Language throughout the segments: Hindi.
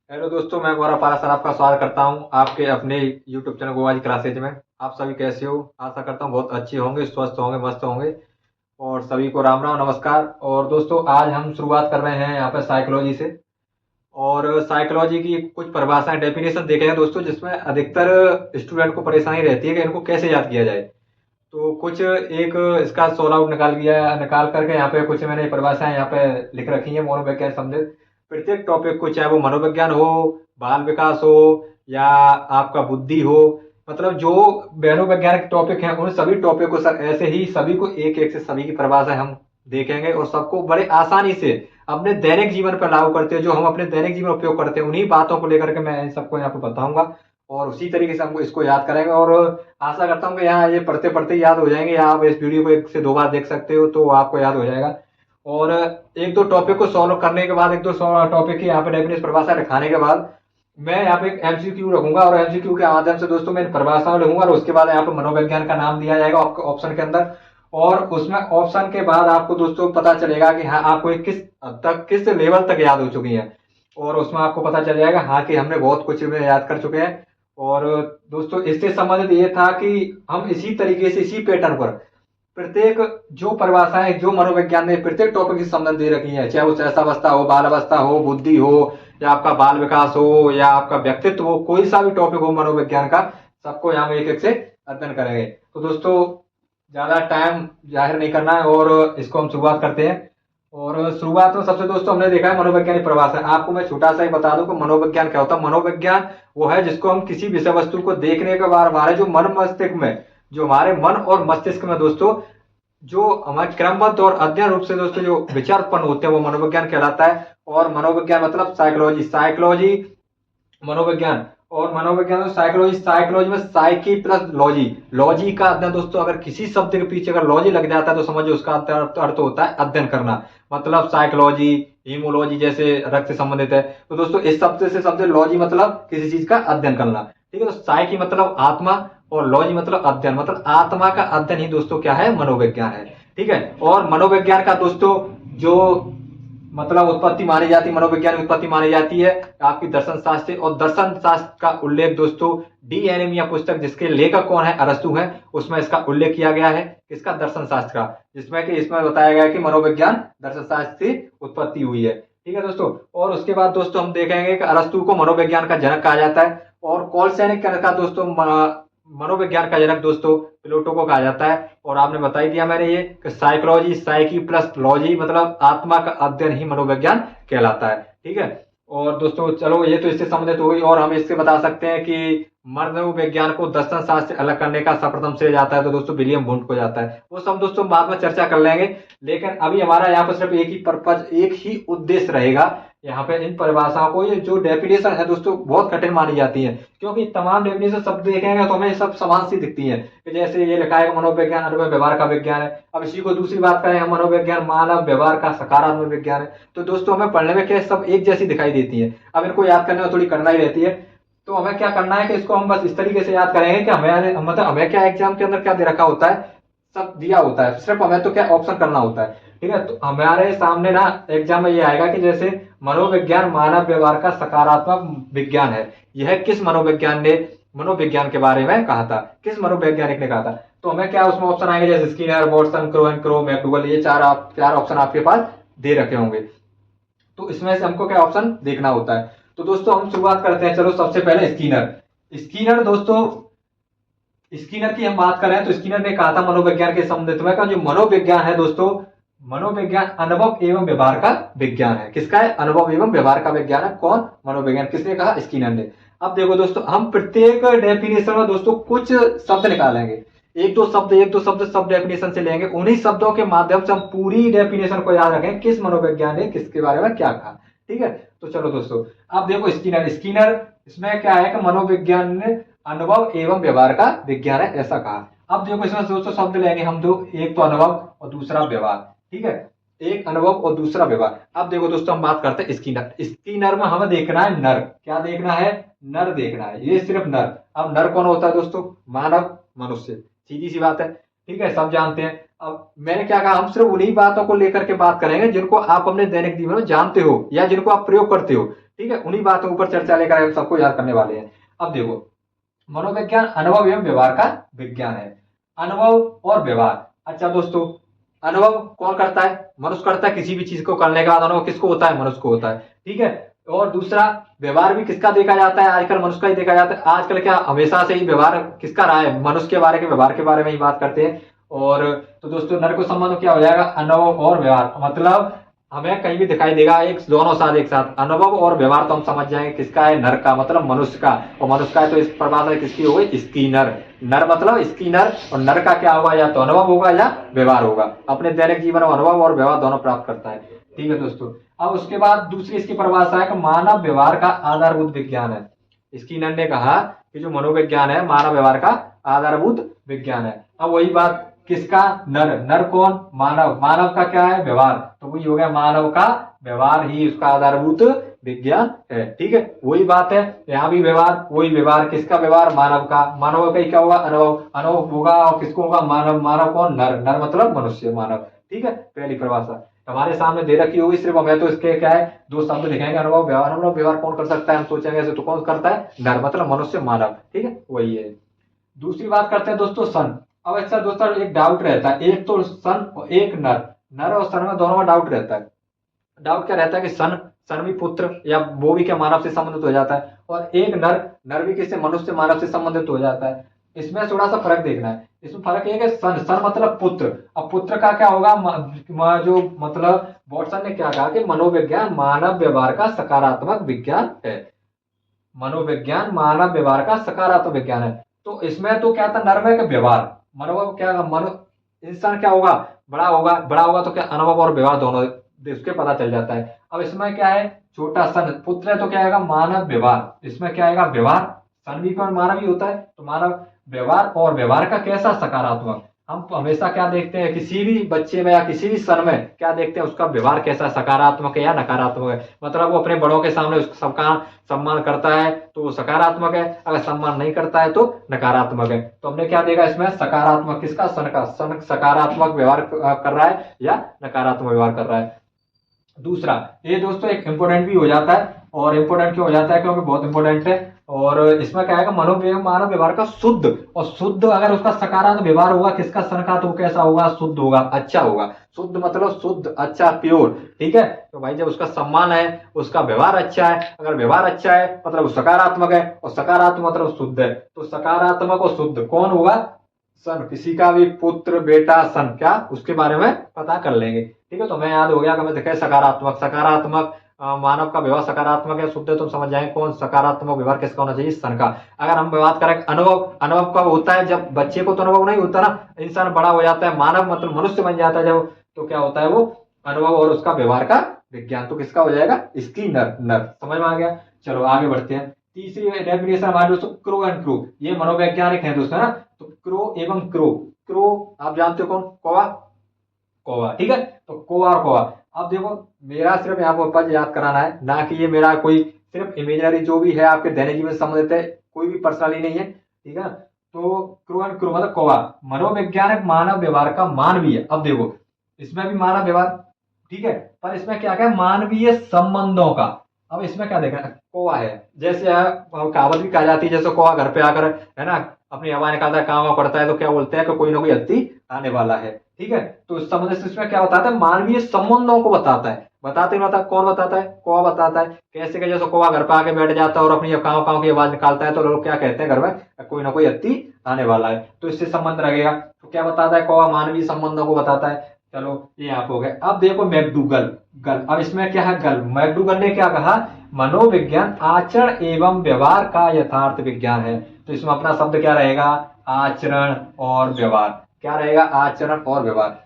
हेलो दोस्तों, मैं गौरव पारा सर आपका स्वागत करता हूं आपके अपने यूट्यूब चैनल गोवा जी क्लासेज में। आप सभी कैसे हो? आशा करता हूं बहुत अच्छे होंगे, स्वस्थ होंगे, मस्त होंगे। और सभी को राम राम नमस्कार। और दोस्तों, आज हम शुरुआत कर रहे हैं यहाँ पे साइकोलॉजी से। और साइकोलॉजी की कुछ परिभाषाएं, डेफिनेशन देखेंगे दोस्तों, जिसमें अधिकतर स्टूडेंट को परेशानी रहती है कि इनको कैसे याद किया जाए। तो कुछ एक इसका सोल्व आउट निकाल करके यहाँ पे कुछ मैंने परिभाषाएं यहाँ पे लिख रखी हैं मनोविज्ञान संबंधित। प्रत्येक टॉपिक को, चाहे वो मनोविज्ञान हो, बाल विकास हो, या आपका बुद्धि हो, मतलब जो मनोवैज्ञानिक टॉपिक हैं उन सभी टॉपिक को सर ऐसे ही सभी को एक एक से सभी की परिभाषाएं हम देखेंगे और सबको बड़े आसानी से अपने दैनिक जीवन पर लागू करते हैं। जो हम अपने दैनिक जीवन में उपयोग करते हैं उन्हीं बातों को लेकर के मैं इन सबको यहाँ पे बताऊंगा और उसी तरीके से हमको इसको याद करेंगे। और आशा करता हूँ कि यहाँ ये पढ़ते पढ़ते याद हो जाएंगे, या आप इस वीडियो को एक से दो बार देख सकते हो तो आपको याद हो जाएगा। और एक दो टॉपिक को सॉल्व करने के बाद, एक दो टॉपिक की यहाँ पे डेफिनेशन परिभाषा लिखाने के बाद, मैं यहाँ पे एक एमसीक्यू रखूंगा और एमसीक्यू के माध्यम से दोस्तों मैं परिभाषाओं लिखूंगा और उसके बाद यहाँ पे मनोविज्ञान का नाम दिया जाएगा आपको ऑप्शन के अंदर। और उसमें ऑप्शन के बाद आपको दोस्तों पता चलेगा कि हाँ आपको किस हद तक, किस लेवल तक याद हो चुकी है। और उसमें आपको पता चल जाएगा हाँ कि हमने बहुत कुछ में याद कर चुके हैं। और दोस्तों, इससे संबंधित ये था कि हम इसी तरीके से, इसी पैटर्न पर प्रत्येक जो परिभाषाएं जो मनोविज्ञान में प्रत्येक टॉपिक से संबंध दे रखी है, चाहे वो शैशवावस्था हो, बाल अवस्था हो, बुद्धि हो, या आपका बाल विकास हो, या आपका व्यक्तित्व हो, कोई सा भी टॉपिक हो मनोविज्ञान का, सबको यहाँ एक एक से अध्ययन करेंगे। तो दोस्तों, ज्यादा टाइम जाहिर नहीं करना है और इसको हम शुरुआत करते हैं। और शुरुआत में सबसे दोस्तों हमने देखा है मनोवैज्ञानिक परिभाषा। आपको मैं छोटा सा ही बता दूं कि मनोविज्ञान क्या होता है। मनोविज्ञान वो है जिसको हम किसी विषय वस्तु को देखने के बाद हमारे जो मन मस्तिष्क में, जो हमारे मन और मस्तिष्क में दोस्तों जो हमारे क्रमबद्ध और अध्ययन रूप से दोस्तों जो विचार उत्पन्न होते हैं वो मनोविज्ञान कहलाता है। और मनोविज्ञान मतलब साइकोलॉजी, साइकोलॉजी मनोविज्ञान, और मनोविज्ञान और साइकोलॉजी, साइकोलॉजी में साइकी प्लस लॉजी, लॉजी का अध्ययन दोस्तों, अगर किसी शब्द के पीछे अगर लॉजी लग जाता है तो समझो उसका अर्थ होता है अध्ययन करना। मतलब साइकोलॉजी, हीमोलॉजी जैसे रक्त से संबंधित है, तो दोस्तों इस शब्द से समझे लॉजी मतलब किसी चीज का अध्ययन करना। ठीक है, तो साइकी मतलब आत्मा और लॉजी मतलब अध्ययन, मतलब आत्मा का अध्ययन ही दोस्तों क्या है, मनोविज्ञान है। ठीक है, और मनोविज्ञान का दोस्तों जो मतलब उत्पत्ति मानी जाती है, मनोविज्ञान की उत्पत्ति मानी जाती है आपकी दर्शन शास्त्र से। और दर्शन शास्त्र का उल्लेख दोस्तों डी एनिमिया पुस्तक, जिसके लेखक कौन है, अरस्तु है, उसमें इसका उल्लेख किया गया है। किसका? दर्शन शास्त्र का, जिसमें कि इसमें बताया गया है कि मनोविज्ञान दर्शन शास्त्र से उत्पत्ति हुई है। ठीक है दोस्तों, और उसके बाद दोस्तों हम देखेंगे कि अरस्तु को मनोविज्ञान का जनक कहा जाता है। और कॉलसैनिक का दोस्तों मनोविज्ञान का जनक दोस्तों प्लेटो को कहा जाता है। और आपने बता ही दिया मैंने ये कि साइकोलॉजी, साइकी प्लस लॉजी मतलब आत्मा का अध्ययन ही मनोविज्ञान कहलाता है। ठीक है, और दोस्तों चलो ये तो इससे संबंधित हो गई। और हम इससे बता सकते हैं कि मनोविज्ञान को दर्शन शास्त्र से अलग करने का सर्वप्रथम श्रेय जाता है तो दोस्तों विलियम वुंट को जाता है। वो सब दोस्तों बाद में चर्चा कर लेंगे, लेकिन अभी हमारा यहाँ पर सिर्फ एक ही पर्पज, एक ही उद्देश्य रहेगा यहाँ पे इन परिभाषाओं को। ये जो डेफिनेशन है दोस्तों बहुत कठिन मानी जाती है, क्योंकि तमाम डेफिनेशन शब्द देखेंगे तो हमें सब समान सी दिखती है कि जैसे ये लिखा है मनोविज्ञान अनुभव व्यवहार का विज्ञान है। अब इसी को दूसरी बात करें हम, मनोविज्ञान मानव व्यवहार का सकारात्मक विज्ञान है। तो दोस्तों हमें पढ़ने में क्या सब एक जैसी दिखाई देती है। अब इनको याद करने में थोड़ी कठिनाई रहती है, तो हमें क्या करना है कि इसको हम बस इस तरीके से याद करेंगे कि हमें मतलब हमें क्या एग्जाम के अंदर क्या दे रखा होता है, सब दिया होता है, सिर्फ हमें तो क्या ऑप्शन करना होता है। ठीक है, तो हमारे सामने ना एग्जाम में ये आएगा कि जैसे मनोविज्ञान मानव व्यवहार का सकारात्मक विज्ञान है, यह किस मनोविज्ञान ने मनोविज्ञान के बारे में कहा था, किस मनोवैज्ञानिक ने कहा था। तो हमें क्या उसमें ऑप्शन आएंगे जैसे Skinner, Watson, crow and crow, McDougall, ये चार ऑप्शन आपके पास दे रखे होंगे। तो इसमें से हमको क्या ऑप्शन देखना होता है। तो दोस्तों हम शुरुआत करते हैं। चलो सबसे पहले स्किनर। स्किनर दोस्तों, स्किनर की हम बात करें तो स्किनर ने कहा था मनोविज्ञान के संबंधित में का जो मनोविज्ञान है दोस्तों, मनोविज्ञान अनुभव एवं व्यवहार का विज्ञान है। किसका है? अनुभव एवं व्यवहार का विज्ञान है। कौन? मनोविज्ञान। किसने कहा? स्किनर ने। अब देखो दोस्तों, हम प्रत्येक डेफिनेशन में दोस्तों कुछ शब्द निकालेंगे, एक दो शब्द सब डेफिनेशन से लेंगे। उन्हीं शब्दों के माध्यम से हम पूरी डेफिनेशन को याद रखें किस मनोविज्ञान ने किसके बारे में क्या कहा। ठीक है, तो चलो दोस्तों अब देखो स्किनर। स्किनर इसमें क्या है कि मनोविज्ञान ने अनुभव एवं व्यवहार का विज्ञान है ऐसा कहा। अब देखो इसमें दोस्तों शब्द लेंगे हम दो, एक तो अनुभव और दूसरा व्यवहार। ठीक है, एक अनुभव और दूसरा व्यवहार। अब देखो दोस्तों हम बात करते हैं स्किनर। स्किनर में हमें देखना है नर। क्या देखना है? नर देखना है, ये सिर्फ नर। अब नर कौन होता है दोस्तों? मानव, मनुष्य, सीधी सी बात है। ठीक है, सब जानते हैं। अब मैंने क्या कहा, हम सिर्फ उन्हीं बातों को लेकर के बात करेंगे जिनको आप अपने दैनिक जीवन में जानते हो या जिनको आप प्रयोग करते हो। ठीक है, उन्हीं बातों ऊपर चर्चा लेकर हम सबको याद करने वाले हैं। अब देखो, मनोविज्ञान अनुभव एवं व्यवहार का विज्ञान है। अनुभव और व्यवहार। अच्छा दोस्तों, अनुभव कौन करता है? मनुष्य करता है। किसी भी चीज को करने के बाद अनुभव किसको होता है? मनुष्य को होता है। ठीक है, और दूसरा व्यवहार भी किसका देखा जाता है? आजकल मनुष्य का ही देखा जाता है। आजकल क्या हमेशा से ही व्यवहार किसका रहा है? मनुष्य के बारे के व्यवहार के बारे में ही बात करते हैं। और तो दोस्तों, नर को संबंध क्या हो जाएगा? अनुभव और व्यवहार। मतलब हमें कहीं भी दिखाई देगा एक दोनों साथ एक साथ, अनुभव और व्यवहार तो हम समझ जाएंगे किसका है? नर का, मतलब मनुष्य का। और मनुष्य का है तो इस परिभाषा किसकी हो गई? स्किनर। नर मतलब स्किनर, और नर का क्या होगा? या तो अनुभव होगा या व्यवहार होगा। अपने दैनिक जीवन में अनुभव और व्यवहार दोनों प्राप्त करता है। ठीक है दोस्तों, अब उसके बाद दूसरी इसकी परिभाषा है कि मानव व्यवहार का आधारभूत विज्ञान है। स्किनर ने कहा कि जो मनोविज्ञान है मानव व्यवहार का आधारभूत विज्ञान है। अब वही बात किसका? नर। नर कौन? मानव। मानव का क्या है? व्यवहार। तो वही हो गया, मानव का व्यवहार ही उसका आधारभूत विज्ञान है। ठीक है, वही बात है, यहाँ भी व्यवहार, वही व्यवहार। किसका व्यवहार? मानव का। मानव का ही क्या होगा? अनुभव। अनुभव होगा और किसको होगा? मानव। मानव कौन? नर। नर मतलब मनुष्य, मानव। ठीक है, पहली परिभाषा हमारे सामने दे रखी होगी, सिर्फ हमें तो इसके क्या है दो शब्द लिखेंगे, अनुभव व्यवहार। अनुभव व्यवहार कौन कर सकता है? हम सोचेंगे ऐसे तो कौन करता है? नर मतलब मनुष्य, मानव। ठीक है, वही है। दूसरी बात करते हैं दोस्तों, सन। अब अच्छा दोस्तों, एक डाउट रहता है, एक तो सन और एक नर। नर और सन में दोनों में डाउट रहता है। डाउट क्या रहता है कि सन, सन भी पुत्र या वो भी क्या मानव से संबंधित हो जाता है, और एक नर, नर भी किससे? मनुष्य, मानव से संबंधित हो जाता है। इसमें थोड़ा सा फर्क देखना है। इसमें फर्क ये है कि सन, सन मतलब पुत्र। अब पुत्र का क्या होगा? जो मतलब वॉटसन ने क्या कहा कि मनोविज्ञान मानव व्यवहार का सकारात्मक विज्ञान है। मनोविज्ञान मानव व्यवहार का सकारात्मक विज्ञान है। तो इसमें तो क्या था? नर में व्यवहार, मनोभाव क्या? मनो इंसान क्या होगा? बड़ा होगा। बड़ा होगा तो क्या? अनुभव और व्यवहार दोनों उसके पता चल जाता है। अब इसमें क्या है? छोटा सन पुत्र है तो क्या आएगा? मानव व्यवहार। इसमें क्या आएगा? व्यवहार। सन भी कौन? मानव ही होता है, तो मानव व्यवहार। और व्यवहार का कैसा? सकारात्मक। हम हमेशा क्या देखते हैं किसी भी बच्चे में या किसी भी सन में? क्या देखते हैं? उसका व्यवहार कैसा? सकारात्मक है या नकारात्मक है? मतलब वो अपने बड़ों के सामने सबका सम्मान करता है तो वो सकारात्मक है, अगर सम्मान नहीं करता है तो नकारात्मक है। तो हमने क्या देखा इसमें? सकारात्मक। किसका? सन का। सन सकारात्मक व्यवहार कर रहा है या नकारात्मक व्यवहार कर रहा है। दूसरा, ये दोस्तों एक इंपोर्टेंट भी हो जाता है। और इंपोर्टेंट क्यों हो जाता है? क्योंकि बहुत इंपोर्टेंट है। और इसमें क्या है? मानव व्यवहार का शुद्ध, और शुद्ध अगर उसका सकारात्मक व्यवहार होगा किसका? सन का, तो वो कैसा होगा? शुद्ध होगा, अच्छा होगा। शुद्ध मतलब शुद्ध, अच्छा, प्योर। ठीक है, तो भाई जब उसका सम्मान है, उसका व्यवहार अच्छा है, अगर व्यवहार अच्छा है मतलब वो सकारात्मक है, और सकारात्मक मतलब शुद्ध है। तो सकारात्मक और शुद्ध कौन होगा? सन। किसी का भी पुत्र, बेटा, सन, क्या उसके बारे में पता कर लेंगे। ठीक है, तो मैं याद हो गया कि मैं देखे सकारात्मक। सकारात्मक मानव का व्यवहार सकारात्मक है, शुद्ध है, तुम समझ जाएंगे कौन सकारात्मक व्यवहार किसका होना चाहिए? सन का। अगर हम बात करें अनुभव, अनुभव कब होता है? जब बच्चे को तो अनुभव नहीं होता ना, इंसान बड़ा हो जाता है, मानव मतलब मनुष्य बन जाता है जब, तो क्या होता है? वो अनुभव और उसका व्यवहार का विज्ञान। तो किसका हो जाएगा? इसकी नर। नर समझ में आ गया। चलो आगे बढ़ते हैं। तीसरी डेफिनेशन हमारे दोस्तों, क्रो एंड क्रू। ये मनोवैज्ञानिक है दोस्तों, है ना। तो क्रो एवं क्रो। क्रो आप जानते हो कौन? कौवा। कौवा, ठीक है, तो कौवा और कौवा। अब देखो, मेरा सिर्फ यहाँ पर पद याद कराना है, ना कि ये मेरा कोई सिर्फ इमेजनरी जो भी है आपके दैनिक जीवन से संबंधित है, कोई भी पर्सनली नहीं है। ठीक है, तो क्रो एंड क्रो मतलब कौवा। मनोवैज्ञानिक मानव व्यवहार का मानवीय। अब देखो, इसमें भी मानव व्यवहार, ठीक है, पर इसमें क्या क्या? मानवीय संबंधों का। अब इसमें क्या देखा? कौवा है, जैसे कहावत भी कहा जाती है, जैसे कौवा घर पे आकर, है ना, अपनी हवा निकालता है, काम करता है, तो क्या बोलते हैं कि कोई ना कोई हत्ती आने वाला है। ठीक है, तो इस संबंध से इसमें क्या बताता है? मानवीय संबंधों को बताता है। बताते ही बता, कौन बताता है? कौवा बताता है। कैसे? कि जैसे कौवा घर पे आके बैठ जाता है और अपनी काव काव की आवाज निकालता है, तो लोग क्या कहते हैं घर में? कोई ना कोई हत्ती आने वाला है, तो इससे संबंध रहेगा। तो क्या बताता है? कौवा मानवीय संबंधों को बताता है। चलो ये आप हो गए। अब देखो मैकडूगल। गल, अब इसमें क्या है? गल, मैकडूगल ने क्या कहा? मनोविज्ञान आचरण एवं व्यवहार का यथार्थ विज्ञान है। तो इसमें अपना शब्द क्या रहेगा? आचरण और व्यवहार। क्या रहेगा? आचरण और व्यवहार।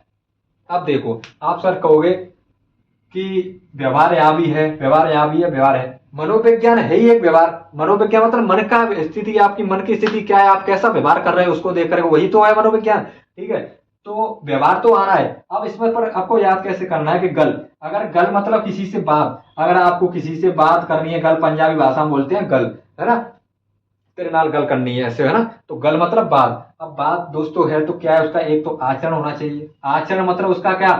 अब देखो, आप सर कहोगे कि व्यवहार यहाँ भी है, व्यवहार यहाँ भी है, व्यवहार है। मनोविज्ञान है ही एक व्यवहार। मनोविज्ञान मतलब मन का स्थिति, आपकी मन की स्थिति क्या है, आप कैसा व्यवहार कर रहे हैं उसको देख कर, वही तो है मनोविज्ञान। ठीक है, तो व्यवहार तो आ रहा है। अब इसमें पर आपको याद कैसे करना है कि गल, अगर गल मतलब किसी से बात, अगर आपको किसी से बात करनी है, गल पंजाबी भाषा में बोलते हैं गल, है ना, तेरे नाल गल करनी है, ऐसे, है ना। तो गल मतलब बात। अब बात दोस्तों है तो क्या है उसका? एक तो आचरण होना चाहिए। आचरण मतलब उसका क्या?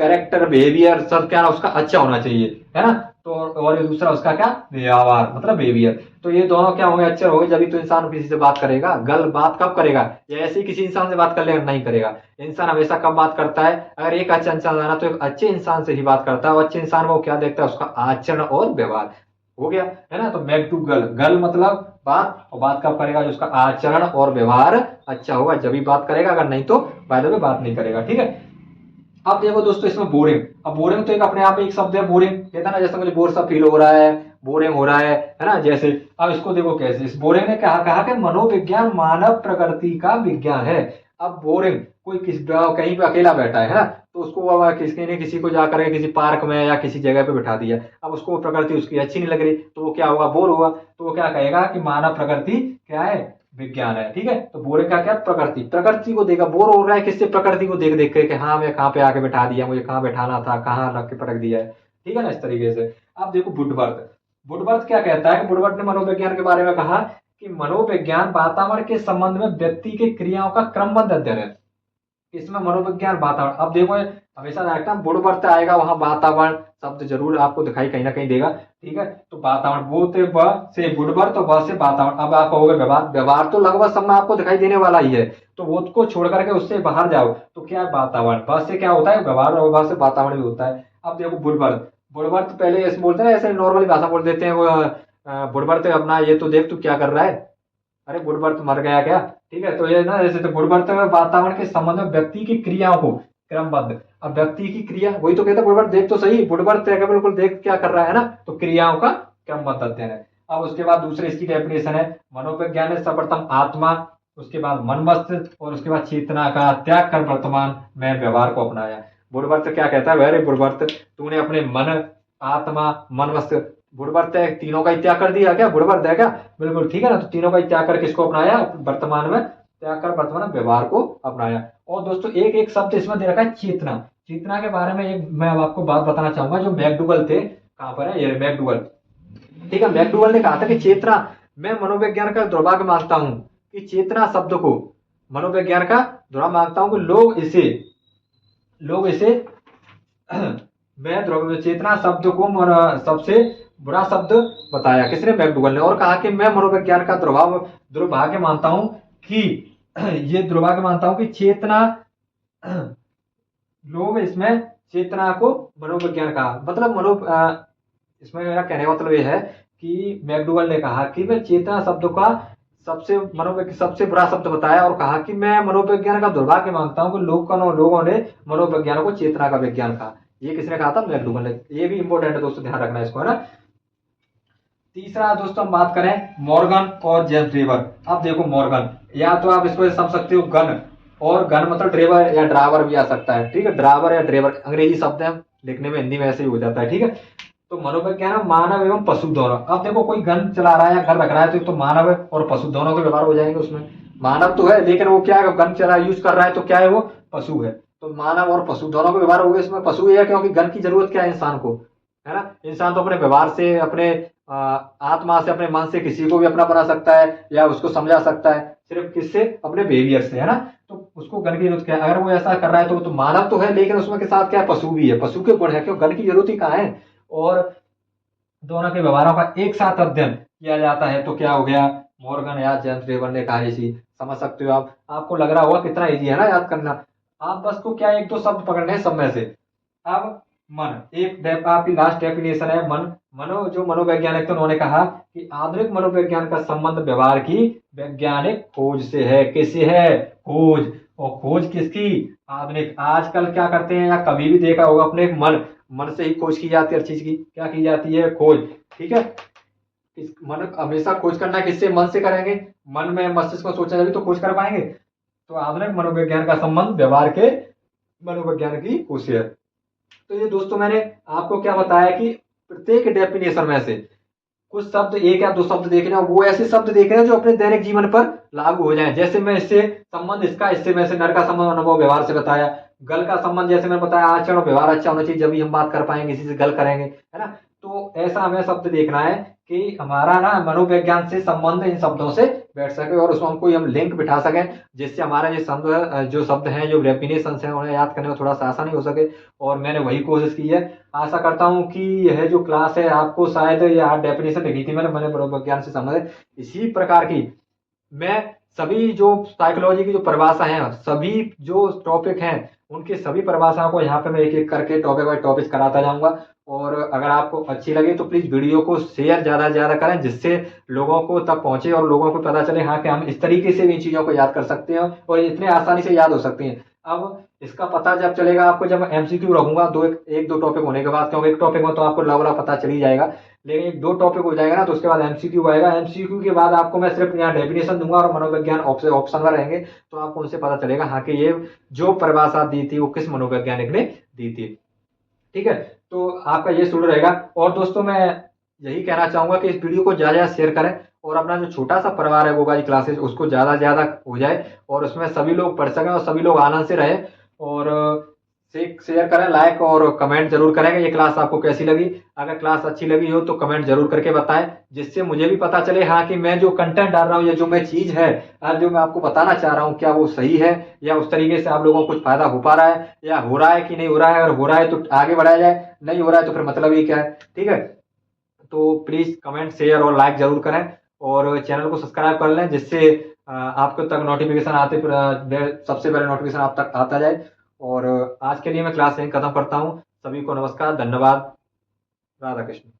कैरेक्टर बिहेवियर सब क्या ना उसका अच्छा होना चाहिए, है ना। तो और ये दूसरा उसका क्या व्यवहार मतलब बिहेवियर। तो ये दोनों क्या होंगे, अच्छे होंगे जब तो इंसान किसी से बात करेगा। गलत बात कब करेगा, या ऐसे ही किसी इंसान से बात कर लेगा, नहीं करेगा। इंसान हमेशा कब बात करता है, अगर एक अच्छा इंसान है ना तो एक अच्छे इंसान से ही बात करता है। और अच्छे इंसान में वो क्या देखता है, उसका आचरण और व्यवहार। हो गया, है ना। तो बैक टू गर्ल, गर्ल मतलब बात, और बात कब करेगा, जो उसका आचरण और व्यवहार अच्छा होगा जब भी बात करेगा, अगर नहीं तो बाय द वे बात नहीं करेगा, ठीक है। अब देखो दोस्तों इसमें बोरिंग, अब बोरिंग तो एक अपने आप में एक शब्द है बोरिंग, कहता ना जैसे मुझे बोर सा फील हो रहा है, बोरिंग हो रहा है ना जैसे। अब इसको देखो कैसे, इस बोरिंग ने कहा कि मनोविज्ञान मानव प्रकृति का विज्ञान है। अब बोरिंग कोई कहीं पे अकेला बैठा है ना, तो उसको अब किसी ने किसी को जाकर के किसी पार्क में या किसी जगह पे बिठा दिया। अब उसको प्रकृति उसकी अच्छी नहीं लग रही, तो वो क्या हुआ, बोर हुआ। तो वो क्या कहेगा कि मानव प्रकृति क्या है, विज्ञान है, ठीक है। तो बोरे का क्या, प्रकृति, प्रकृति को देखा, बोर हो रहा है किससे, प्रकृति को देख देख के हाँ मैं कहाँ पे आके बैठा दिया, मुझे कहाँ बैठाना था, कहाँ रख के पटक दिया है, ठीक है ना, इस तरीके से। अब देखो वुडवर्थ, वुडवर्थ क्या कहता है कि वुडवर्थ ने मनोविज्ञान के बारे में कहा कि मनोविज्ञान वातावरण के संबंध में व्यक्ति के क्रियाओं का क्रमबद्ध अध्ययन है। इसमें मनोविज्ञान वातावरण, अब देखो हमेशा देखता वुडवर्थ आएगा वहां वातावरण शब्द जरूर आपको दिखाई कहीं ना कहीं देगा, ठीक है। तो वातावरण वो थे व से वुडवर्थ, तो व से वातावरण। अब आप कहोगे व्यवहार, व्यवहार तो लगभग सब में आपको दिखाई देने वाला ही है। तो वो को छोड़ करके उससे बाहर जाओ तो क्या है, वातावरण। व से क्या होता है व्यवहार, और व से वातावरण भी होता है। अब देखो वुडवर्थ, वुडवर्थ पहले ऐसे बोलते हैं, ऐसे नॉर्मली भाषा बोल देते हैं वो वुडवर्थ अपना ये तो देख तू क्या कर रहा है, अरे वुडवर्थ मर गया क्या, ठीक है। तो ये ना जैसे तो वुडवर्थ वातावरण के संबंध में व्यक्ति की क्रियाओं को क्रमबद्ध। अब व्यक्ति की क्रिया वही तो कहता है वुडवर्थ, देख तो सही, वुडवर्थ बिल्कुल देख क्या कर रहा है ना, तो क्रियाओं का क्रमबद्ध अध्ययन है। अब उसके बाद दूसरे इसकी डेफिनेशन है, मनोविज्ञान ने सर्वप्रथम आत्मा, उसके बाद मन मस्तिष्क और उसके बाद चेतना का त्याग कर वर्तमान में व्यवहार को अपनाया। वुडवर्थ क्या कहता है, वेरी वुडवर्थ तूने अपने मन, आत्मा, मन मस्तिष्क, वुडवर्थ तीनों का ही त्याग कर दिया क्या, वुडवर्थ है क्या, बिल्कुल ठीक है ना। तो तीनों का ही त्याग कर किसको अपनाया, वर्तमान में त्याग कर वर्तमान में व्यवहार को अपनाया। और दोस्तों एक एक शब्द इसमें दे रखा है चेतना। चेतना के बारे में एक मैं अब आपको बात बताना चाहूंगा, जो मैकडूगल थे, कहां पर है ये मैकडूगल, ठीक है। मैकडूगल ने कहा था कि चेतना, मैं मनोविज्ञान का दुर्भाग्य मानता हूं कि चेतना शब्द को मनोविज्ञान का दुर्भाग्य मानता हूं कि लोग इसे मैं चेतना शब्द को सबसे बुरा शब्द बताया, किसने, मैकडूगल ने। और कहा कि मैं मनोविज्ञान का दुर्भाग्य मानता हूं कि ये दुर्भाग्य मानता हूं कि चेतना लोग इसमें चेतना को मनोविज्ञान का मतलब इसमें मेरा कहने का मतलब ये है कि मैकडूगल ने कहा कि मैं चेतना शब्द का सबसे बुरा शब्द बताया, और कहा कि मैं मनोविज्ञान का दुर्भाग्य मानता हूं कि लोगों ने मनोविज्ञान को चेतना का विज्ञान कहा। ये किसने कहा था, मैकडूगल ने। ये भी इंपॉर्टेंट है दोस्तों, ध्यान रखना इसको, है ना। तीसरा दोस्तों हम बात करें मॉर्गन और जेम्स ड्रेवर। अब देखो मॉर्गन, या तो आप इसको समझ सकते हो गन, और गन मतलब ड्रेवर या ड्राइवर भी आ सकता है, ठीक है। ड्राइवर या ड्रेवर अंग्रेजी शब्द है, लिखने में हिंदी में ऐसे ही हो जाता है, ठीक है। तो मनोविज्ञान में मानव एवं पशु दोनों। अब देखो कोई गन चला रहा है या घर रख रहा है, तो मानव और पशु दोनों के व्यवहार हो जाएंगे उसमें। मानव तो है लेकिन वो क्या है, गन चला यूज कर रहा है तो क्या है, वो पशु है। तो मानव और पशु दोनों के व्यवहार हो गए इसमें। पशु ये है क्योंकि गन की जरूरत क्या है इंसान को, है ना। इंसान तो अपने व्यवहार से, अपने आत्मा से, अपने मन से किसी को भी अपना बना सकता है या उसको समझा सकता है, सिर्फ किससे, अपने बिहेवियर से, है ना। तो उसको गन की जरूरत क्या है, अगर वो ऐसा कर रहा है तो वो तो मानव तो है, लेकिन उसमें के साथ क्या है, पशु भी है, पशु के गुण है, क्यों, गन की जरूरत ही कहाँ है। और दोनों के व्यवहारों का एक साथ अध्ययन किया जाता है तो क्या हो गया, मॉर्गन या जेम्स ड्रेवर ने कहा। इसी समझ सकते हो आप, आपको लग रहा होगा कितना इजी है ना याद करना। आप बस को क्या एक दो शब्द पकड़ने हैं सब में से। अब मन, आपकी लास्ट डेफिनेशन है मन। जो मनोवैज्ञानिक थे उन्होंने कहा कि आधुनिक मनोविज्ञान का संबंध व्यवहार की वैज्ञानिक खोज से है। किससे है, खोज। और खोज किसकी, आधुनिक। आजकल क्या करते हैं, या कभी भी देखा होगा अपने मन से ही खोज की जाती है हर चीज की, क्या की जाती है, खोज, ठीक है। इस मन हमेशा खोज करना किससे, मन से करेंगे। मन में मस्तिष्क में सोचा जाए तो खोज कर पाएंगे। तो आधुनिक मनोविज्ञान का संबंध व्यवहार के मनोविज्ञान की खोज से है। तो ये दोस्तों मैंने आपको क्या बताया कि प्रत्येक डेफिनेशन में से कुछ शब्द, एक या दो शब्द देखने, वो ऐसे शब्द देखने जो अपने दैनिक जीवन पर लागू हो जाएं। जैसे मैं इससे संबंध इससे मैं नर का संबंध अनुभव व्यवहार से बताया, गल का संबंध जैसे मैंने बताया आचरण और व्यवहार अच्छा होना चाहिए, जब भी हम बात कर पाएंगे, किसी से गल करेंगे, है ना। तो ऐसा हमें शब्द देखना है कि हमारा ना मनोविज्ञान से संबंध इन शब्दों से बैठ सके और उसमें कोई हम लिंक बिठा सकें, जिससे हमारा ये शब्द जो शब्द हैं, जो डेफिनेशंस हैं, उन्हें याद करने में थोड़ा सा आसानी हो सके। और मैंने वही कोशिश की है। आशा करता हूँ कि यह जो क्लास है आपको शायद ये डेफिनेशन लिखी थी मैंने मनोविज्ञान से संबंधित इसी प्रकार की मैं सभी जो साइकोलॉजी की जो परिभाषा है, सभी जो टॉपिक हैं, उनकी सभी परिभाषाओं को यहाँ पे मैं एक एक करके टॉपिक बाय टॉपिक कराता जाऊंगा। और अगर आपको अच्छी लगे तो प्लीज वीडियो को शेयर ज्यादा से ज्यादा करें, जिससे लोगों को तक पहुंचे और लोगों को पता चले हाँ कि हम इस तरीके से भी इन चीजों को याद कर सकते हैं और इतने आसानी से याद हो सकती हैं। अब इसका पता जब चलेगा आपको, जब एमसीक्यू रखूंगा एक दो टॉपिक होने के बाद, क्योंकि एक टॉपिक में तो आपको लगभग पता चल ही जाएगा, लेकिन एक दो टॉपिक हो जाएगा ना तो उसके बाद एमसीक्यू आएगा। एमसीक्यू के बाद आपको मैं सिर्फ यहाँ डेफिनेशन दूंगा और मनोविज्ञान ऑप्शन में रहेंगे, तो आपको उनसे पता चलेगा हाँ कि ये जो परिभाषा दी थी वो किस मनोवैज्ञानिक ने दी थी। ठीक है, तो आपका ये शुरू रहेगा। और दोस्तों मैं यही कहना चाहूंगा कि इस वीडियो को ज्यादा ज्यादा शेयर करें और अपना जो छोटा सा परिवार है गोगा जी क्लासेस उसको ज्यादा से ज्यादा हो जाए और उसमें सभी लोग पढ़ सकें और सभी लोग आनंद से रहे। और शेयर करें, लाइक और कमेंट जरूर करें कि ये क्लास आपको कैसी लगी। अगर क्लास अच्छी लगी हो तो कमेंट जरूर करके बताएं, जिससे मुझे भी पता चले हाँ कि मैं जो कंटेंट डाल रहा हूँ या जो मैं चीज है जो मैं आपको बताना चाह रहा हूँ क्या वो सही है, या उस तरीके से आप लोगों को कुछ फायदा हो पा रहा है या हो रहा है कि नहीं हो रहा है। अगर हो रहा है तो आगे बढ़ाया जाए, नहीं हो रहा है तो फिर मतलब ही क्या है। ठीक है, तो प्लीज कमेंट शेयर और लाइक जरूर करें और चैनल को सब्सक्राइब कर लें, जिससे आपको तक नोटिफिकेशन सबसे पहले नोटिफिकेशन आप तक आता जाए। और आज के लिए मैं क्लास यहीं खत्म करता हूँ। सभी को नमस्कार, धन्यवाद, राधा कृष्ण।